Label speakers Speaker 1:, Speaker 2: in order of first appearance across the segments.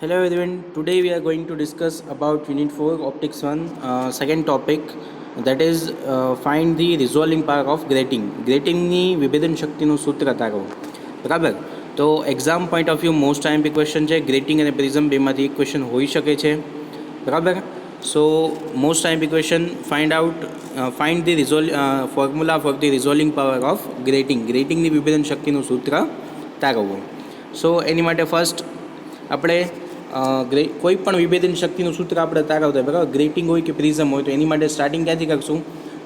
Speaker 1: Hello everyone. Today we are going to discuss about Unit 4 Optics 1 second topic, that is find the resolving power of grating. ગ્રેટિંગની વિભેદન શક્તિનું સૂત્ર તારવો. બરાબર. તો exam point of view most IMP question છે. Grating અને prism બેમાંથી એક ક્વેશ્ચન હોઈ શકે છે. બરાબર. So most IMP question find the formula for the resolving power of grating. ગ્રેટિંગની વિભેદન શક્તિનું સૂત્ર તારવવું. સો એની માટે ફર્સ્ટ આપણે કોઈ પણ વિભેદન શક્તિનું સૂત્ર આપણે તારવતા હોય, બરાબર. ગ્રેટિંગ હોય કે પ્રિઝમ હોય તો એની માટે સ્ટાર્ટિંગ ક્યાંથી કરશું?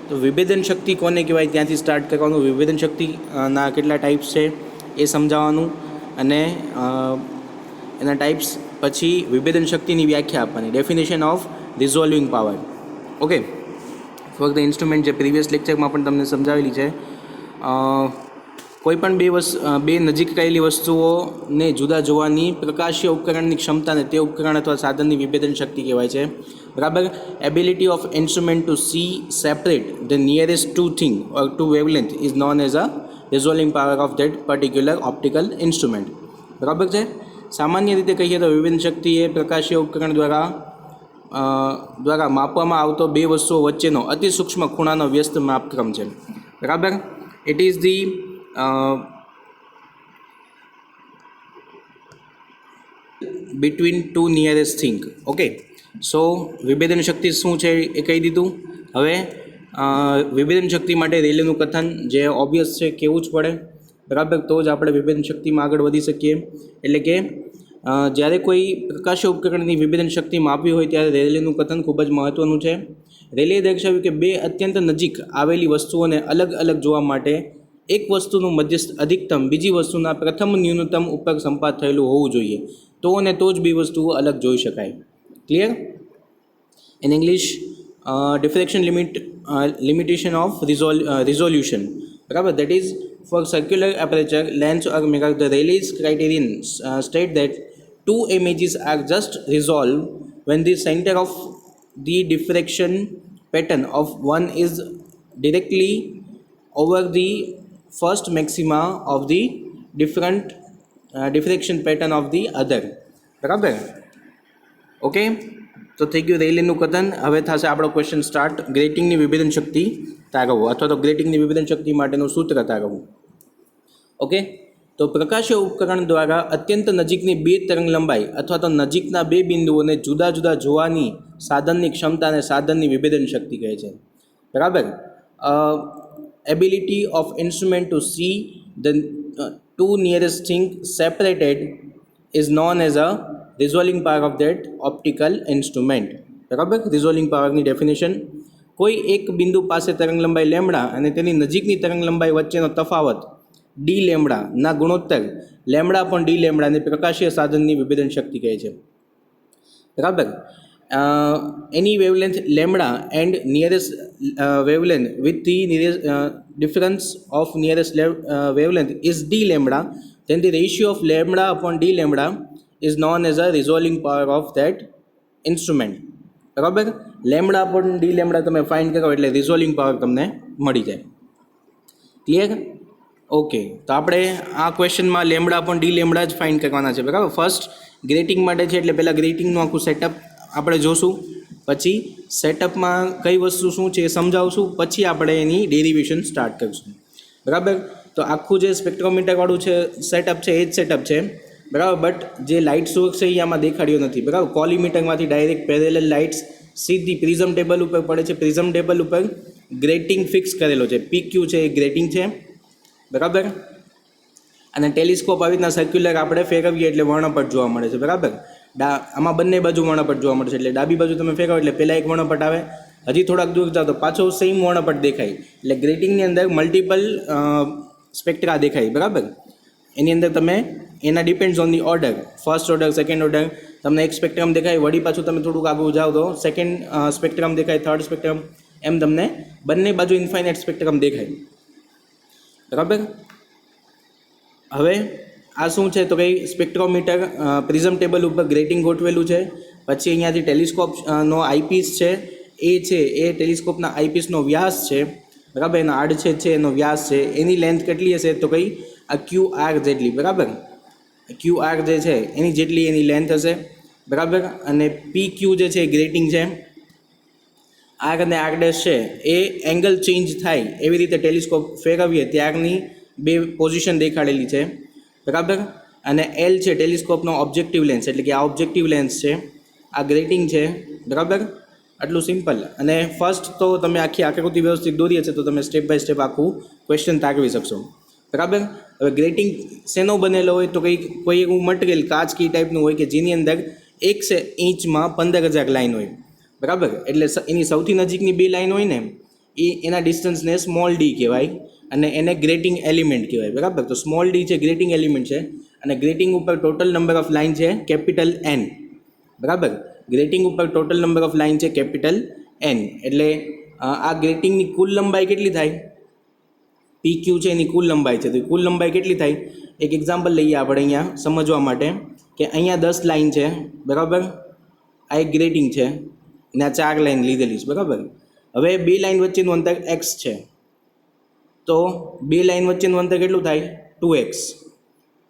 Speaker 1: તો વિભેદન શક્તિ કોને કહેવાય ત્યાંથી સ્ટાર્ટ કરવાનું. વિભેદન શક્તિના કેટલા ટાઈપ્સ છે એ સમજાવવાનું અને એના ટાઈપ્સ પછી વિભેદન શક્તિની વ્યાખ્યા આપવાની, ડેફિનેશન ઓફ રિઝોલ્વિંગ પાવર. ઓકે, ફક્ત ઇન્સ્ટ્રુમેન્ટ જે પ્રીવિયસ લેક્ચરમાં પણ તમને સમજાવેલી છે. કોઈપણ બે નજીક રહેલી વસ્તુઓને જુદા જોવાની પ્રકાશીય ઉપકરણની ક્ષમતાને તે ઉપકરણ અથવા સાધનની વિભેદન શક્તિ કહેવાય છે. બરાબર. Ability of instrument to see separate the nearest two thing or two wavelength is known as a resolving power of that particular optical instrument. બરાબર છે. સામાન્ય રીતે કહીએ તો વિભેદન શક્તિ એ પ્રકાશીય ઉપકરણ દ્વારા માપવામાં આવતો બે વસ્તુઓ વચ્ચેનો અતિ સૂક્ષ્મ ખૂણાનો વ્યસ્ત માપક્રમ છે. બરાબર. It is the between two nearest thing. Okay, so વિભેદન શક્તિ શું છે એ કહી દીધું. હવે વિભેદન શક્તિ માટે રેલેનું કથન જે ઓબ્વિયસ છે કહેવું જ પડે. બરાબર. તો જ આપણે વિભેદન શક્તિમાં આગળ વધી શકીએ. એટલે કે જ્યારે કોઈ પ્રકાશીય ઉપકરણની વિભેદન શક્તિ માપવી હોય ત્યારે રેલેનું કથન ખૂબ જ મહત્ત્વનું છે. રેલેએ દર્શાવ્યું કે બે અત્યંત નજીક આવેલી વસ્તુઓને અલગ અલગ જોવા માટે એક વસ્તુનું મધ્યસ્થ અધિકતમ બીજી વસ્તુના પ્રથમ ન્યૂનતમ ઉપર સંપાત થયેલું હોવું જોઈએ. તો અને તો જ બે વસ્તુઓ અલગ જોઈ શકાય. Clear? In English diffraction limitation of resolution. બરાબર. That is for circular aperture lens or mirror the Rayleigh's criterion state that two images are just resolved when the center of the diffraction pattern of one is directly over the first maxima of the diffraction pattern of the other. બરાબર. Okay, તો થઈ ગયું રેલેનું કથન. હવે થશે આપણો question start. ગ્રેટિંગની વિભેદન શક્તિ તારવવું અથવા તો ગ્રેટિંગની વિભેદન શક્તિ માટેનું સૂત્ર તારવવું. ઓકે, તો પ્રકાશીય ઉપકરણ દ્વારા અત્યંત નજીકની બે તરંગ લંબાઈ અથવા તો નજીકના બે બિંદુઓને જુદા જુદા જોવાની સાધનની ક્ષમતા અને સાધનની વિભેદન શક્તિ કહે છે. બરાબર. Ability of instrument to see the two nearest thing separated is known as a resolving power of that optical instrument. બરાબર. રિઝોલ્વિંગ પાવરની ડેફિનેશન: કોઈ એક બિંદુ પાસે તરંગ લંબાઈ લેમડા અને તેની નજીકની તરંગ લંબાઈ વચ્ચેનો તફાવત ડી લેમડાના ગુણોત્તર લેમડા પણ ડી લેમડાની પ્રકાશીય સાધનની વિભેદન શક્તિ કહે છે. બરાબર. એની wavelength lambda and nearest wavelength with the difference of nearest wavelength is d lambda, then the ratio of lambda upon d lambda is known as a resolving power of that instrument. બરાબર. Lambda upon d lambda તમે find કરો એટલે રિઝોલ્વિંગ power તમને મળી જાય. Clear? Okay, તો આપણે આ ક્વેશ્ચનમાં લેમડા પણ ડી લેમડા જ ફાઇન્ડ કરવાના છે. બરાબર. ફર્સ્ટ ગ્રેટિંગ માટે છે એટલે પહેલાં ગ્રેટિંગનું આખું સેટઅપ આપણે જોશું, પછી સેટઅપમાં કઈ વસ્તુ શું છે એ સમજાવશું, પછી આપણે એની ડેરિવેશન સ્ટાર્ટ કરીશું. બરાબર. તો આખું જે સ્પેક્ટ્રોમીટરવાળું છે સેટઅપ છે એ જ સેટઅપ છે. બરાબર. બટ જે લાઇટ સોર્સ છે એ આમાં દેખાડ્યો નથી. બરાબર. કોલીમીટરમાંથી ડાયરેક્ટ પેરેલલ લાઇટ્સ સીધી પ્રિઝમ ટેબલ ઉપર પડે છે. પ્રિઝમ ટેબલ ઉપર ગ્રેટિંગ ફિક્સ કરેલો છે. PQ છે એ ગ્રેટિંગ છે. બરાબર. અને ટેલિસ્કોપ આવી રીતના સર્ક્યુલર આપણે ફેરવીએ એટલે વર્ણપટ જોવા મળે છે. બરાબર. આમાં બંને બાજુ વર્ણપટ જોવા મળે છે. એટલે ડાબી બાજુ તમે ફેરવો એટલે પહેલાં એક વર્ણપટ આવે, હજી થોડાક દૂર જાઓ તો પાછો સેમ વર્ણપટ દેખાય. એટલે ગ્રેટિંગની અંદર મલ્ટિપલ સ્પેક્ટ્રા દેખાય. બરાબર. એની અંદર તમે એના depends on the order, first order, second order. તમને એક સ્પેક્ટ્રમ દેખાય, વળી પાછું તમે થોડુંક આગળ જાઓ તો સેકન્ડ સ્પેક્ટ્રમ દેખાય, થર્ડ સ્પેક્ટ્રમ, એમ તમને બંને બાજુ ઇન્ફાઇનાઇટ સ્પેક્ટ્રમ દેખાય. બરાબર. હવે આ શું છે તો કંઈ સ્પેક્ટ્રોમીટર પ્રિઝમ ટેબલ ઉપર ગ્રેટિંગ ગોઠવેલું છે. પછી અહીંયાથી ટેલિસ્કોપનો આઈપીસ છે એ ટેલિસ્કોપના આઈપીસનો વ્યાસ છે. બરાબર. એનો આડછેદ છે એનો વ્યાસ છે. એની લેન્થ કેટલી હશે તો કંઈ આ QR જેટલી. બરાબર. QR જે છે એની જેટલી એની લેન્થ હશે. બરાબર. અને પી ક્યુ જે છે એ ગ્રેટિંગ છે. આર અને આર ડેશ છે એ એંગલ ચેન્જ થાય એવી રીતે ટેલિસ્કોપ ફેરવીએ ત્યારની બે પોઝિશન દેખાડેલી છે. બરાબર. અને એલ છે ટેલિસ્કોપનો ઓબ્જેક્ટિવ લેન્સ, એટલે કે આ ઓબ્જેક્ટિવ લેન્સ છે, આ ગ્રેટિંગ છે. બરાબર. આટલું સિમ્પલ. અને ફર્સ્ટ તો તમે આખી આકૃતિ વ્યવસ્થિત દોરી હશે તો તમે સ્ટેપ બાય સ્ટેપ આખું ક્વેશ્ચન તાકવી શકશો. બરાબર. હવે ગ્રેટિંગ શેનો બનેલો હોય તો કોઈ એવું મટીરિયલ કાચકી ટાઈપનું હોય કે જેની અંદર 1 ઇંચમાં 15,000 લાઈન હોય. બરાબર. એટલે એની સૌથી નજીકની બે લાઈન હોય ને એના ડિસ્ટન્સને સ્મોલ ડી કહેવાય અને એને ગ્રેટિંગ એલિમેન્ટ કહેવાય. બરાબર. તો સ્મોલ ડી છે ગ્રેટિંગ એલિમેન્ટ છે અને ગ્રેટિંગ ઉપર ટોટલ નંબર ઓફ લાઈન છે કેપિટલ એન. બરાબર. ગ્રેટિંગ ઉપર ટોટલ નંબર ઓફ લાઈન છે કેપિટલ એન. એટલે આ ગ્રેટિંગની કુલ લંબાઈ કેટલી થાય? પી ક્યુ છે એની કુલ લંબાઈ છે. તો કુલ લંબાઈ કેટલી થાય? એક એક્ઝામ્પલ લઈએ આપણે અહીંયા સમજવા માટે કે અહીંયા 10 લાઈન છે. બરાબર. આ એક ગ્રેટિંગ છે ને આ 4 લાઈન લીધેલી છે. બરાબર. હવે બે લાઈન વચ્ચેનું અંતર એક્સ છે તો બે લાઈન વચ્ચેનું અંતર કેટલું થાય? 2x.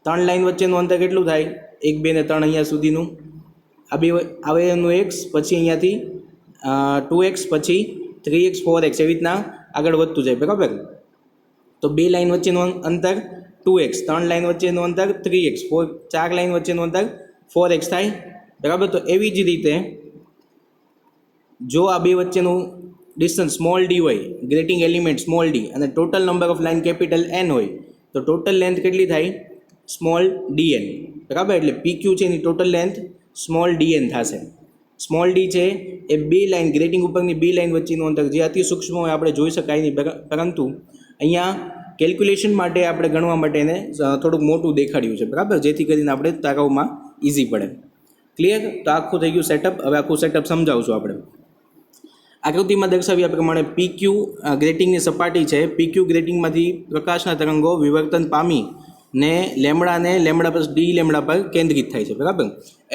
Speaker 1: 3 લાઈન વચ્ચેનું અંતર કેટલું થાય? 1, 2 ને 3 અહીંયા સુધીનું. આ બે આવે એનું x, પછી અહીંયાથી 2x, પછી 3x, 4x એવી રીતના આગળ વધતું જાય. બરાબર. તો બે લાઈન વચ્ચેનું અંતર 2x, 3 લાઈન વચ્ચેનું અંતર 3x, 4 લાઈન વચ્ચેનું અંતર 4x થાય. બરાબર. તો એવી જ રીતે જો આ બે વચ્ચેનું ડિસ્ટન્સ સ્મોલ ડી હોય, ગ્રેટિંગ એલિમેન્ટ સ્મોલ ડી, અને total number of line capital N હોય તો ટોટલ લેન્થ કેટલી થાય? Small d N. બરાબર. એટલે પી ક્યુ છે એની total length small d N થશે. સ્મોલ ડી છે એ બે લાઈન ગ્રેટિંગ ઉપરની બે લાઈન વચ્ચેનું અંતર જે અતિ સૂક્ષ્મ હોય આપણે જોઈ શકાય નહીં, પરંતુ અહીંયા કેલ્ક્યુલેશન માટે આપણે ગણવા માટે એને થોડુંક મોટું દેખાડ્યું છે. બરાબર. જેથી કરીને આપણે તારવમાં ઇઝી પડે. ક્લિયર? તો આખું થઈ ગયું સેટઅપ. હવે આખું સેટઅપ સમજાવશું આપણે. આકૃતિમાં દર્શાવ્યા પ્રમાણે પી ક્યુ ગ્રેટિંગની સપાટી છે. પી ક્યુ ગ્રેટિંગમાંથી પ્રકાશના તરંગો વિવર્તન પામી ને લેમડા પ્લસ ડી લેમડા પર કેન્દ્રિત થાય છે. બરાબર.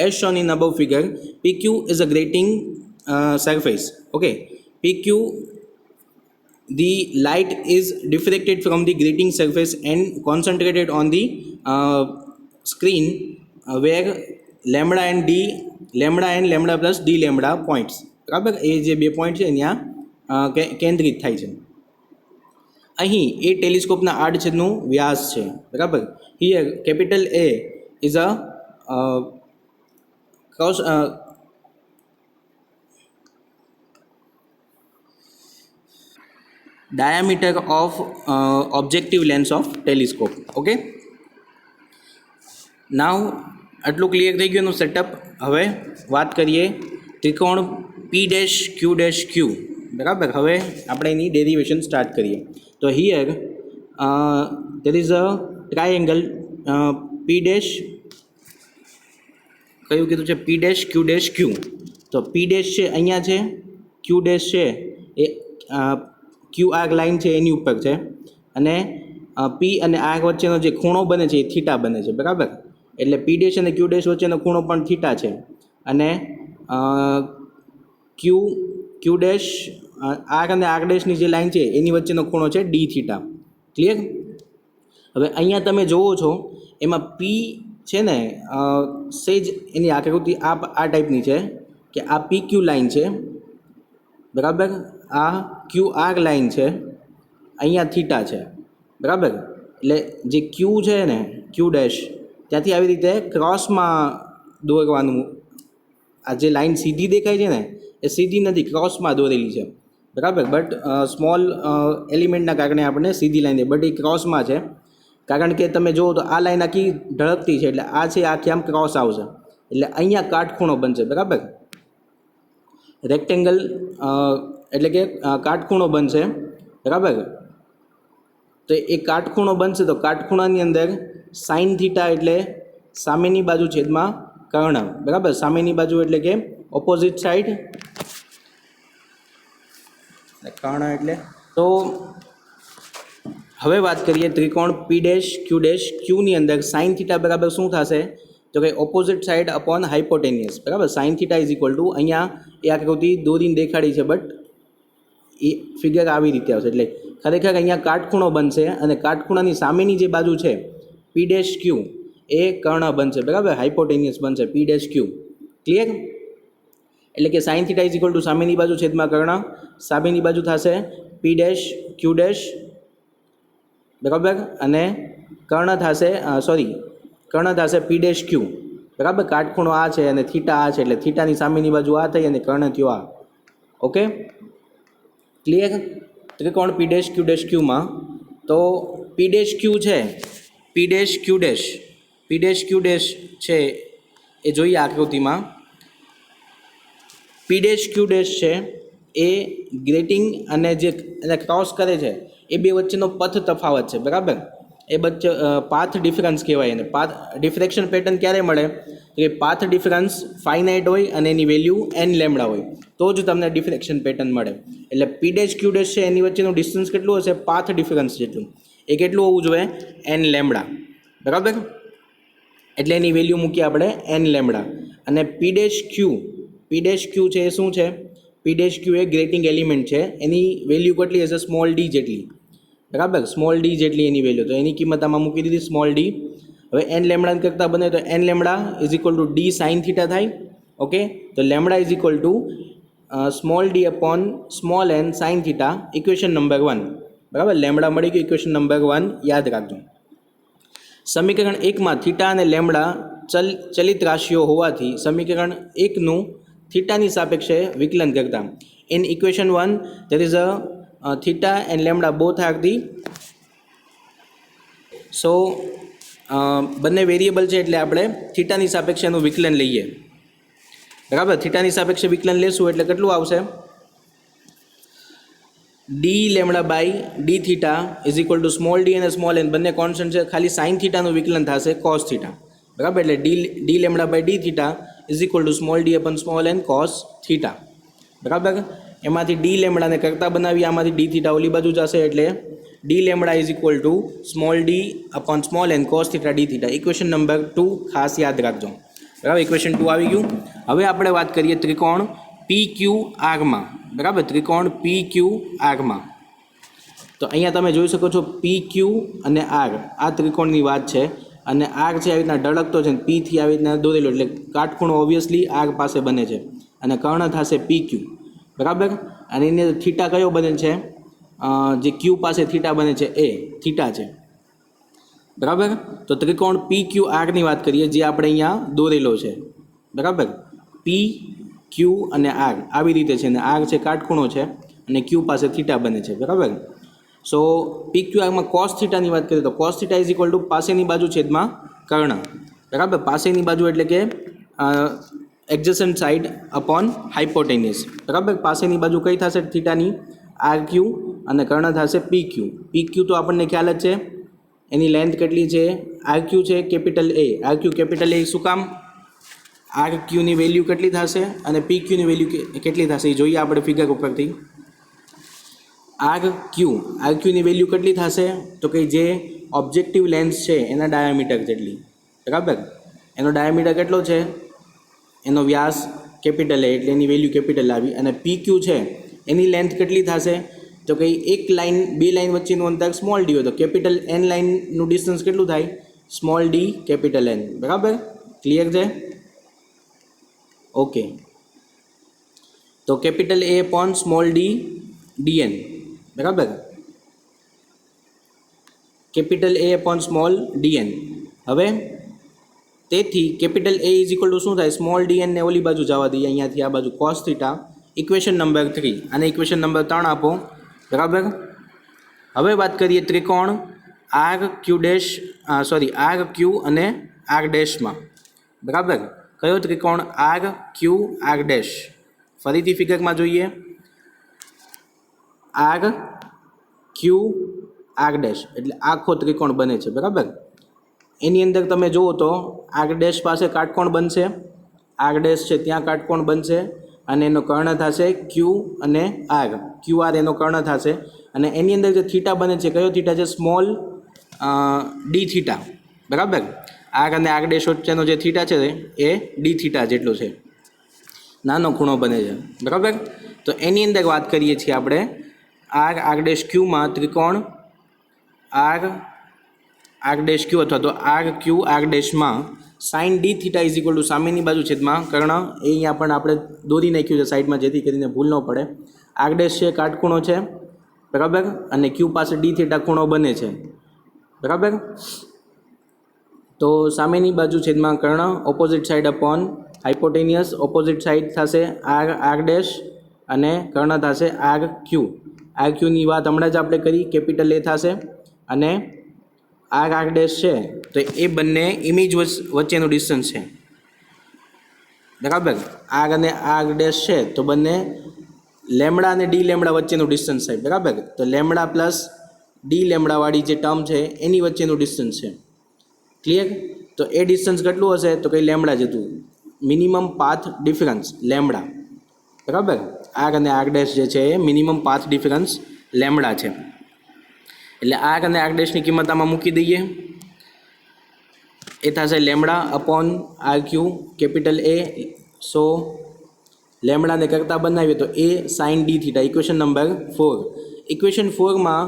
Speaker 1: As shown in above figure, P Q is a grating surface. Okay. P Q, the light is diffracted from the grating surface and concentrated on the screen where lambda and lambda plus d lambda points. બરાબર. એ જે બે point છે ત્યાં કેન્દ્રિત થાય છે. અહીં એ ટેલિસ્કોપના આડછેદનું વ્યાસ છે. બરાબર. Here capital A is a cross diameter of objective lens of telescope. Okay. now આટલું ક્લિયર થઈ ગયું એનું સેટઅપ. હવે વાત કરીએ ત્રિકોણ પી ડેશ ક્યુ ડેશ ક્યુ. બરાબર. હવે આપણે એની ડેરિવેશન સ્ટાર્ટ કરીએ. તો here there is a triangle P dash, કયું કીધું છે? પી ડેશ ક્યુ ડેશ ક્યુ. તો પી ડેશ છે અહીંયા છે, ક્યુ ડેશ છે એ ક્યુ આર લાઇન છે એની ઉપર છે, અને પી અને આર વચ્ચેનો જે ખૂણો બને છે એ થીટા બને છે. બરાબર. એટલે પી ડેશ અને ક્યુ ડેશ વચ્ચેનો ખૂણો પણ થીટા છે, અને ક્યુ ડેશ આર અને આર ડેશની જે લાઇન છે એની વચ્ચેનો ખૂણો છે ડી થીટા. ક્લિયર? હવે અહીંયા તમે જોવો છો એમાં પી છે ને સેજ એની આકૃતિ આ ટાઈપની છે કે આ પી ક્યુ લાઇન છે. બરાબર. આ ક્યુ આર લાઇન છે, અહીંયા થીટા છે. બરાબર. એટલે જે ક્યુ છે ને ક્યુ ડેશ ત્યાંથી આવી રીતે ક્રોસમાં દોરવાનું. આ જે લાઇન સીધી દેખાય છે ને એ સીધી નથી, ક્રોસમાં દોરેલી છે. બરાબર. બટ સ્મોલ એલિમેન્ટના કારણે આપણને સીધી લાઈન દે, બટ એ ક્રોસમાં છે. કારણ કે તમે જુઓ તો આ લાઈન આખી ઢળકતી છે, એટલે આ છે આખી આમ ક્રોસ આવશે, એટલે અહીંયા કાટખૂણો બનશે. બરાબર. રેક્ટેંગલ એટલે કે કાટખૂણો બનશે. બરાબર. તો એ કાટખૂણો બનશે તો કાટખૂણાની અંદર સાઇન થીટા એટલે સામેની બાજુ છેદમાં કર્ણ. બરાબર. સામેની બાજુ એટલે કે ઓપોઝિટ સાઈડ, કર્ણ એટલે. તો હવે વાત કરીએ ત્રિકોણ પી ડેશ ક્યુ ડેશ ક્યુની અંદર સાઇન થીટા બરાબર શું થશે? તો કે ઓપોઝિટ સાઈડ અપોન હાઇપોટેનિયસ. બરાબર. Sine theta is equal to, અહીંયા એ આકૃતિ દોરીને દેખાડી છે બટ એ ફિગર આવી રીતે આવશે. એટલે ખરેખર અહીંયા કાટખૂણો બનશે અને કાટખૂણાની સામેની જે બાજુ છે પી ડેશ ક્યુ એ કર્ણ બનશે. બરાબર. હાઇપોટેનિયસ બનશે પી ડેશ ક્યુ. ક્લિયર? એટલે કે sign theta is equal to સામેની બાજુ છેદમાં કર્ણ, સામેની બાજુ થશે પી ડેશ ક્યુ ડેશ, બરાબર, અને કર્ણ થશે કર્ણ થશે પી ડેશ ક્યુ, બરાબર. કાટખૂણો આ છે અને થીટા આ છે, એટલે થીટાની સામેની બાજુ આ થઈ અને કર્ણ થયો આ. Okay, clear? ત્રિકોણ પી ડેશ ક્યુ ડેશ ક્યુમાં તો પી ડેશ ક્યુ છે, પી ડેશ ક્યુ ડેશ, પી ડેશ ક્યુ ડેશ છે એ જોઈએ આકૃતિમાં. પી ડેશ ક્યુ ડેશ છે એ ગ્રેટિંગ અને જે એને ક્રોસ કરે છે એ બે વચ્ચેનો પથ તફાવત છે, બરાબર. એ વચ્ચે પાથ ડિફરન્સ કહેવાય. એને પાથ ડિફ્રેક્શન પેટર્ન ક્યારે મળે? કે પાથ ડિફરન્સ ફાઇનાઇટ હોય અને એની વેલ્યુ n લેમડા હોય તો જ તમને ડિફ્રેક્શન પેટર્ન મળે. એટલે પી ડેશ ક્યુ ડેશ છે એની વચ્ચેનું ડિસ્ટન્સ કેટલું હશે? પાથ ડિફરન્સ જેટલું. એ કેટલું હોવું જોઈએ? n લેમડા, બરાબર. એટલે એની વેલ્યુ મૂકીએ આપણે n લેમડા. અને પી ડેશ ક્યુ છે એ શું છે? પી ડેશ ક્યુ એ ગ્રેટિંગ એલિમેન્ટ છે. એની વેલ્યુ કેટલી હશે? સ્મોલ ડી જેટલી, બરાબર. સ્મોલ ડી જેટલી એની વેલ્યુ, તો એની કિંમત આમાં મૂકી દીધી સ્મોલ ડી. હવે n લેમડા કરતાં બને તો n lambda is equal to D sine theta થાય. ઓકે, તો lambda is equal to small d upon small n sine theta, equation number 1, બરાબર. લેમડા મળી ગયું, ઇક્વેશન નંબર 1 યાદ રાખજો. સમીકરણ 1માં થીટા અને લેમડા ચલિત રાશિઓ હોવાથી સમીકરણ 1નું થીટાની સાપેક્ષે વિકલન કરતા in equation 1 there is a theta and lambda both are the, so બંને વેરિયેબલ છે એટલે આપણે થીટાની સાપેક્ષે એનું વિકલન લઈએ, બરાબર. થીટાની સાપેક્ષે વિકલન લેશું એટલે કેટલું આવશે? D lambda by d theta is equal to small d અને સ્મોલ એન બંને કોન્સ્ટન્ટ છે, ખાલી સાઇન થીટાનું વિકલન થશે કોસ થીટા, બરાબર. એટલે d lambda by d theta is equal to small d upon small N cos theta, બરાબર. એમાંથી ડી લેમડાને કરતા બનાવી, આમાંથી ડી થીટા ઓલી બાજુ જશે એટલે d lambda is equal to small d upon small N cos theta d theta. Equation number 2 ખાસ યાદ રાખજો, બરાબર. ઇક્વેશન 2 આવી ગયું. હવે આપણે વાત કરીએ ત્રિકોણ પી ક્યુ આરમાં, બરાબર. ત્રિકોણ પી ક્યુ આરમાં તો અહીંયા તમે જોઈ શકો છો પી ક્યુ અને આર આ ત્રિકોણની વાત છે. અને આર છે આવી રીતના ઢળકતો છે, પીથી આવી રીતના દોરેલો, એટલે કાટખૂણો ઓબ્વિયસલી આર પાસે બને છે અને કર્ણ થશે પી ક્યુ, બરાબર. અને એની અંદર થીટા કયો બને છે? જે ક્યુ પાસે થીટા બને છે એ થીટા છે, બરાબર. તો ત્રિકોણ પી ક્યુ આરની વાત કરીએ જે આપણે અહીંયા દોરેલો છે, બરાબર. પી ક્યુ અને આર આવી રીતે છે, અને આર છે કાટખૂણો છે અને ક્યુ પાસે થીટા બને છે, બરાબર. સો પી ક્યુ આરમાં કોસ થીટાની વાત કરીએ તો cos theta is equal two પાસેની બાજુ છેદમાં કર્ણ, બરાબર. પાસેની બાજુ એટલે કે એડજસન્ટ સાઇડ અપોન હાઇપોટેન્યુસ, બરાબર. પાસેની બાજુ કઈ થશે થીટાની? આર ક્યુ, અને કર્ણ થશે પી ક્યુ. પી ક્યુ તો આપણને ખ્યાલ જ છે, એની લેન્થ કેટલી છે? આર ક્યુ છે capital a. R Q capital a શું કામ? આર ક્યુની વેલ્યુ કેટલી થશે અને પી ક્યુની વેલ્યુ કેટલી થશે એ જોઈએ આપણે ફિગર ઉપરથી. આર ક્યુની વેલ્યુ કેટલી થશે? તો કે જે ઓબ્જેક્ટિવ લેન્સ છે એના ડાયામીટર જેટલી, બરાબર. એનો ડાયામીટર કેટલો છે? એનો વ્યાસ કેપિટલ એ, એટલે એની વેલ્યુ કેપિટલ આવી. અને પી ક્યુ છે એની લેન્થ કેટલી થશે? તો કે એક લાઇન, બે લાઇન વચ્ચેનું અંતર સ્મોલ ડી હોય તો કેપિટલ એન લાઇનનું ડિસ્ટન્સ કેટલું થાય? સ્મોલ ડી કેપિટલ એન, બરાબર. ક્લિયર છે? ઓકે, તો capital A upon small d dN, બરાબર. Capital A upon small dN. હવે તેથી capital A is equal to શું થાય? સ્મોલ ડીએન ને ઓલી બાજુ જવા દઈએ, અહીંયાથી આ બાજુ કોસ થીટા. ઇક્વેશન નંબર 3 અને ઇક્વેશન નંબર 3 આપો, બરાબર. હવે વાત કરીએ ત્રિકોણ R Q dash R Q અને આર ડેશમાં, બરાબર. કયો ત્રિકોણ? R Q R dash. ફરીથી ફિગરમાં જોઈએ. આર ક્યુ આર ડેશ એટલે આખો ત્રિકોણ બને છે, બરાબર. એની અંદર તમે જુઓ તો આર ડેશ પાસે કાટકોણ બનશે, આર ડેશ છે ત્યાં કાટકોણ બનશે અને એનો કર્ણ થશે ક્યુ અને આર. ક્યુ આર એનો કર્ણ થશે અને એની અંદર જે થીટા બને છે કયો થીટા છે? સ્મોલ ડી થીટા, બરાબર. આર અને આર ડેશ વચ્ચેનો જે થીટા છે એ ડી થીટા જેટલો છે, નાનો ખૂણો બને છે, બરાબર. તો એની અંદર વાત કરીએ છીએ આપણે આર આર ડેશ ક્યુમાં ત્રિકોણ આર આર ડેશ ક્યુ અથવા તો આર ક્યુ આર ડેશમાં sine d theta is equal to સામેની બાજુ છેદમાં કર્ણ એ અહીંયા પણ આપણે દોરી નાખ્યું છે સાઈડમાં, જેથી કરીને ભૂલ ન પડે. આર ડેશ છે કાટખૂણો છે, બરાબર, અને ક્યુ પાસે ડી થીટા ખૂણો બને છે, બરાબર. તો સામેની બાજુ છેદમાં કર્ણ, opposite side upon hypotenuse, opposite side થશે આર આર ડેશ અને કર્ણ થશે આર ક્યુ. આર ક્યુની વાત હમણાં જ આપણે કરી, કેપિટલ એ થશે અને આર આર ડેશ છે તો એ બંને ઇમેજ વચ્ચેનું ડિસ્ટન્સ છે, બરાબર. આર અને આર ડેશ છે તો બંને લેમડા અને ડી લેમડા વચ્ચેનું ડિસ્ટન્સ થાય, બરાબર. તો લેમડા પ્લસ ડી લેમડાવાળી જે ટર્મ છે એની વચ્ચેનું ડિસ્ટન્સ છે, ક્લિયર. તો એ ડિસ્ટન્સ કેટલું હશે તો કંઈ લેમડા જ હતું, મિનિમમ પાથ ડિફરન્સ લેમડા, બરાબર. આર અને આર ડેશ જે છે એ મિનિમમ પાથ ડિફરન્સ લેમડા છે. એટલે આર અને આર ડેશની કિંમત આમાં મૂકી દઈએ, એ થશે lambda upon R Q capital A. So લેમડાને કરતાં બનાવીએ તો એ sine d theta, equation number 4. Equation 4માં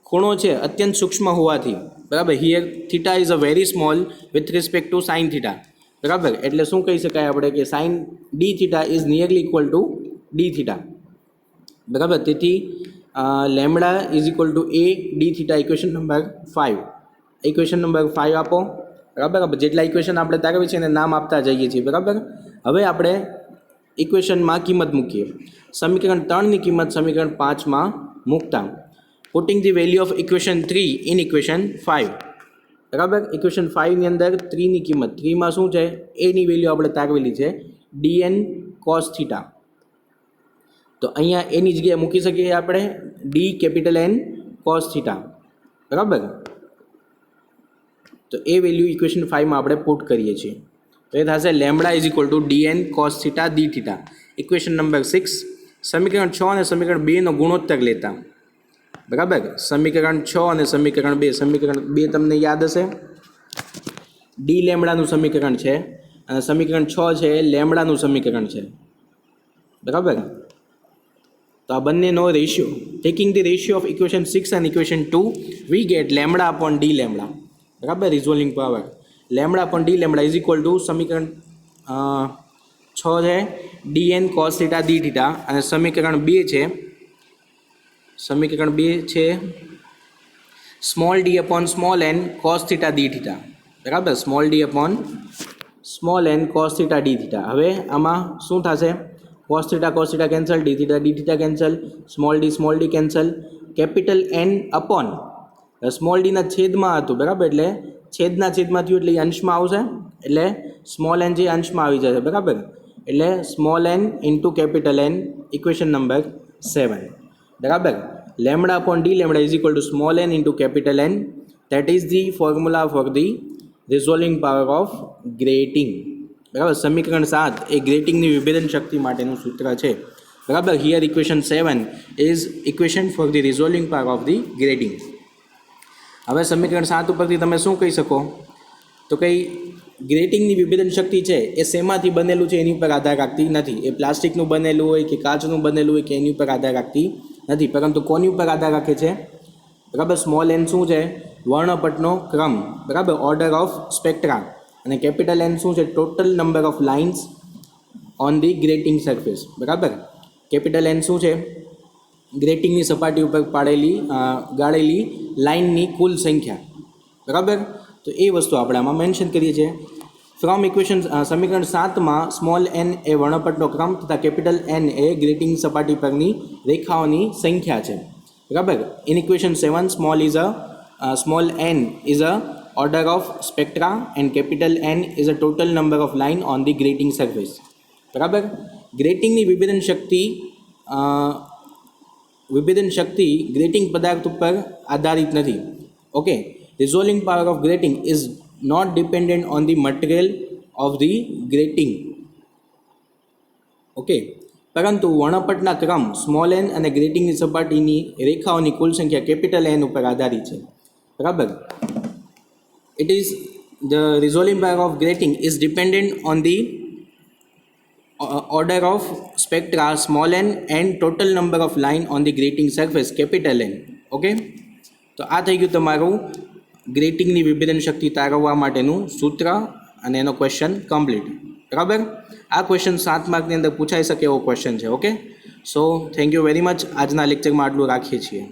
Speaker 1: ખૂણો છે અત્યંત સૂક્ષ્મ હોવાથી, બરાબર, here theta is a very small with respect to sine theta, બરાબર. એટલે શું કહી શકાય આપણે કે sine d theta is nearly equal to d theta, બરાબર. તેથી lambda is equal to A d theta, equation number 5. Equation number 5 આપો, બરાબર. જેટલા ઇક્વેશન આપણે તારવી છે એને નામ આપતા જઈએ છીએ, બરાબર. હવે આપણે ઇક્વેશનમાં કિંમત મૂકીએ. સમીકરણ 3ની કિંમત સમીકરણ 5માં મૂકતા putting the value of equation 3 in equation 5, બરાબર. ઇક્વેશન 5ની અંદર 3ની કિંમત, 3માં શું છે એની વેલ્યુ આપણે તારવેલી છે dn cos થીટા. તો અહીંયા એની જગ્યાએ મૂકી શકીએ આપણે D capital N cos theta, બરાબર. તો એ વેલ્યુ ઇક્વેશન 5માં આપણે પુટ કરીએ છીએ. તો એ થશે lambda is equal two dn cos theta d theta. Equation number 6. સમીકરણ 6 અને સમીકરણ 2નો ગુણોત્તર લેતા, બરાબર. સમીકરણ 6 અને સમીકરણ 2, સમીકરણ 2 તમને યાદ હશે ડી લેમડાનું સમીકરણ છે અને સમીકરણ 6 છે લેમડાનું સમીકરણ છે, બરાબર. તો આ બંનેનો ratio, taking the ratio of equation 6 અને equation 2 we get lambda upon d lambda, બરાબર. Resolving power lambda upon d lambda is equal to સમીકરણ 6 છે dn cos theta d theta અને સમીકરણ 2 છે small d upon small N cos theta d theta, બરાબર. Small d upon small N cos theta d theta. હવે આમાં શું થશે, cos theta cancel, d theta cancel, small d cancel, capital N upon small ડીના છેદમાં હતું, બરાબર. એટલે છેદના છેદમાં થયું એટલે એ અંશમાં આવશે, એટલે સ્મોલ એન જે અંશમાં આવી જશે, બરાબર. એટલે small N into capital N, equation number 7, બરાબર. Lambda upon d lambda is equal to small N into capital N. That is the formula for the resolving power of grating, બરાબર. સમીકરણ 7 એ ગ્રેટિંગની વિભેદન શક્તિ માટેનું સૂત્ર છે, બરાબર. Here equation 7 is equation for the resolving power of the grating. હવે સમીકરણ 7 ઉપરથી તમે શું કહી શકો તો કંઈ ગ્રેટિંગની વિભેદન શક્તિ છે એ શેમાંથી બનેલું છે એની ઉપર આધાર રાખતી નથી. એ પ્લાસ્ટિકનું બનેલું હોય કે કાચનું બનેલું હોય કે એની ઉપર આધાર રાખતી નથી, પરંતુ કોની ઉપર આધાર રાખે છે, બરાબર. સ્મોલ એન શું છે, વર્ણપટનો ક્રમ, બરાબર, ઓર્ડર ઓફ સ્પેક્ટ્રા. અને કેપિટલ એન શું છે, total number of lines on the grating surface, બરાબર. કેપિટલ એન શું છે, ગ્રેટિંગની સપાટી ઉપર ગાળેલી લાઇનની કુલ સંખ્યા, બરાબર. તો એ વસ્તુ આપણે આમાં મેન્શન કરીએ છીએ. ફ્રોમ ઇક્વેશન સમીકરણ 7માં સ્મોલ એન એ વર્ણપટનો ક્રમ તથા કેપિટલ એન એ ગ્રેટિંગ સપાટી પરની રેખાઓની સંખ્યા છે, બરાબર. In equation 7 small n is a order of spectra and capital N is a total number of line on the grating surface, બરાબર. ગ્રેટિંગની વિભેદન શક્તિ ગ્રેટિંગ પદાર્થ ઉપર આધારિત નથી, okay. Resolving power of grating is not dependent on the material of the grating, okay. પરંતુ વર્ણપટના ક્રમ small N અને ગ્રેટિંગની સપાટીની રેખાઓની કુલ સંખ્યા કેપિટલ એન ઉપર આધારિત છે, બરાબર. It is the resolving power of grating is dependent on the order of spectra small n and total number of line on the grating surface capital N, okay. તો આ થઈ ગયું તમારું ગ્રેટિંગની વિભેદન શક્તિ તારવવા માટેનું સૂત્ર અને એનો ક્વેશ્ચન કમ્પ્લીટ. બરાબર, આ ક્વેશ્ચન 7 માર્કની અંદર પૂછાઈ શકે એવો ક્વેશ્ચન છે. Okay, so thank you very much. આજના લેક્ચરમાં આટલું રાખીએ છીએ.